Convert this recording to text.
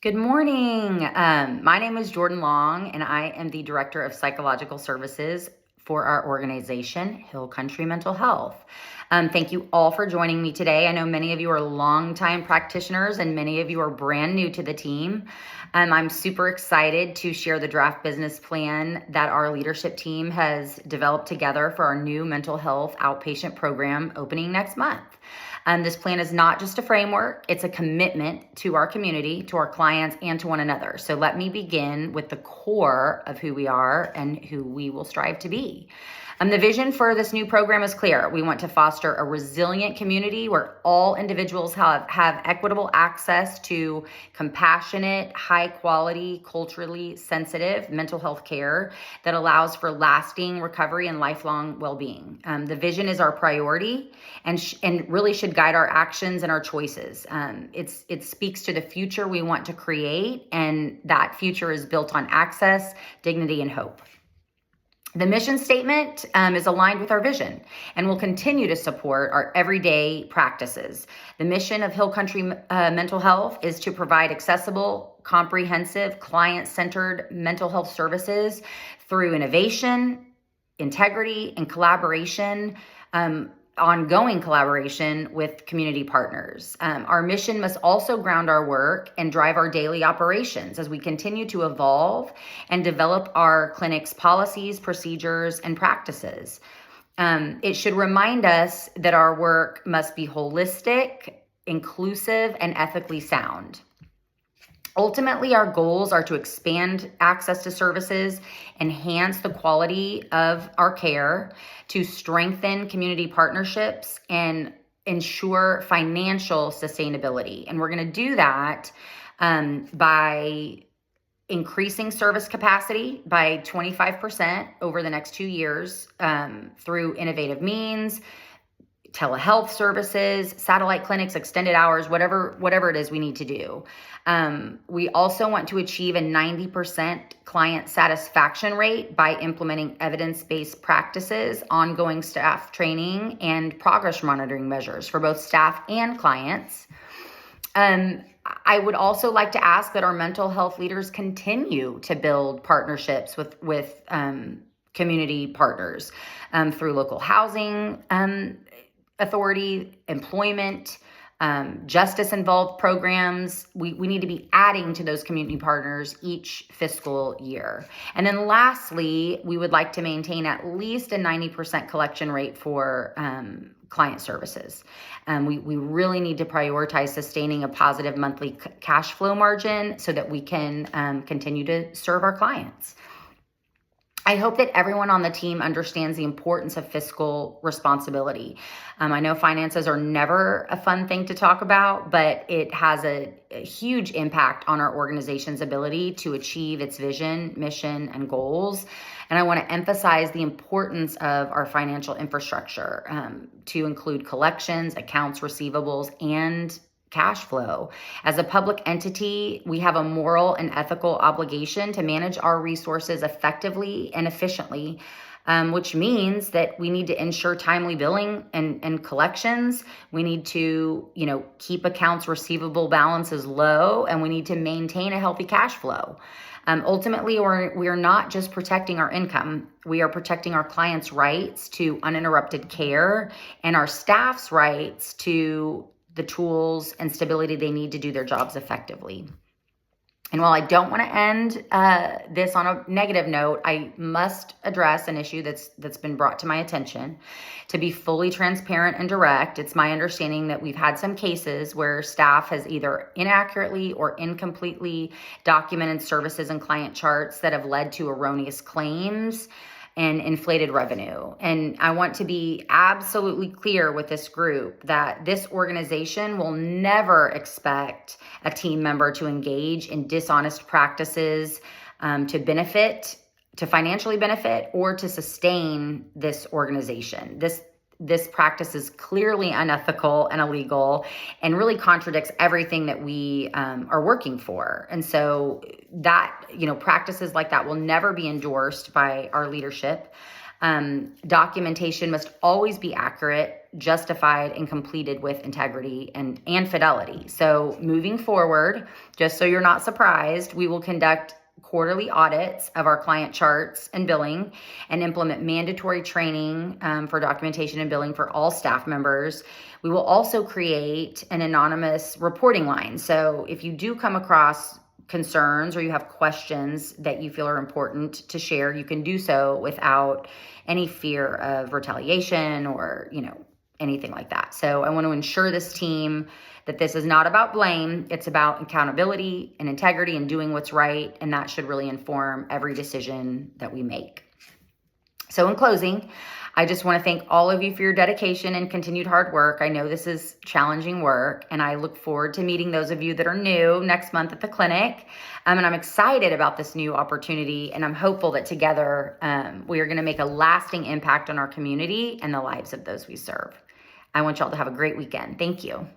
Good morning. My name is Jordan Long, and I am the Director of Psychological Services for our organization, Hill Country Mental Health. Thank you all for joining me today. I know many of you are longtime practitioners and many of you are brand new to the team. I'm super excited to share the draft business plan that our leadership team has developed together for our new mental health outpatient program opening next month. This plan is not just a framework, it's a commitment to our community, to our clients, and to one another. So let me begin with the core of who we are and who we will strive to be. The vision for this new program is clear. We want to foster a resilient community where all individuals have equitable access to compassionate, high quality, culturally sensitive mental health care that allows for lasting recovery and lifelong well-being. The vision is our priority and really should guide our actions and our choices. It speaks to the future we want to create, and that future is built on access, dignity, and hope. The mission statement is aligned with our vision and will continue to support our everyday practices. The mission of Hill Country Mental Health is to provide accessible, comprehensive, client-centered mental health services through innovation, integrity, and collaboration, ongoing collaboration with community partners. Our mission must also ground our work and drive our daily operations as we continue to evolve and develop our clinic's policies, procedures, and practices. It should remind us that our work must be holistic, inclusive, and ethically sound. Ultimately, our goals are to expand access to services, enhance the quality of our care, to strengthen community partnerships, and ensure financial sustainability. And we're going to do that by increasing service capacity by 25% over the next 2 years through innovative means, telehealth services, satellite clinics, extended hours, whatever it is we need to do. We also want to achieve a 90% client satisfaction rate by implementing evidence-based practices, ongoing staff training, and progress monitoring measures for both staff and clients. I would also like to ask that our mental health leaders continue to build partnerships with community partners through local housing authority, employment, justice-involved programs. We need to be adding to those community partners each fiscal year. And then lastly, we would like to maintain at least a 90% collection rate for client services. We really need to prioritize sustaining a positive monthly cash flow margin so that we can continue to serve our clients. I hope that everyone on the team understands the importance of fiscal responsibility. I know finances are never a fun thing to talk about, but it has a huge impact on our organization's ability to achieve its vision, mission, and goals. And I want to emphasize the importance of our financial infrastructure to include collections, accounts receivables, and cash flow. As a public entity, we have a moral and ethical obligation to manage our resources effectively and efficiently, which means that we need to ensure timely billing and collections. We need to, keep accounts receivable balances low, and we need to maintain a healthy cash flow. Ultimately, we are not just protecting our income. We are protecting our clients' rights to uninterrupted care and our staff's rights to the tools and stability they need to do their jobs effectively. And while I don't want to end this on a negative note, I must address an issue that's been brought to my attention. To be fully transparent and direct, it's my understanding that we've had some cases where staff has either inaccurately or incompletely documented services and client charts that have led to erroneous claims and inflated revenue. And I want to be absolutely clear with this group that this organization will never expect a team member to engage in dishonest practices to financially benefit, or to sustain this organization. This practice is clearly unethical and illegal and really contradicts everything that we are working for. And so that, practices like that will never be endorsed by our leadership. Documentation must always be accurate justified, and completed with integrity and fidelity. So moving forward, just so you're not surprised, we will conduct quarterly audits of our client charts and billing and implement mandatory training for documentation and billing for all staff members. We will also create an anonymous reporting line. So if you do come across concerns or you have questions that you feel are important to share, you can do so without any fear of retaliation or, anything like that. So I want to ensure this team that this is not about blame. It's about accountability and integrity and doing what's right. And that should really inform every decision that we make. So in closing, I just want to thank all of you for your dedication and continued hard work. I know this is challenging work, and I look forward to meeting those of you that are new next month at the clinic. And I'm excited about this new opportunity, and I'm hopeful that together we are going to make a lasting impact on our community and the lives of those we serve. I want y'all to have a great weekend. Thank you.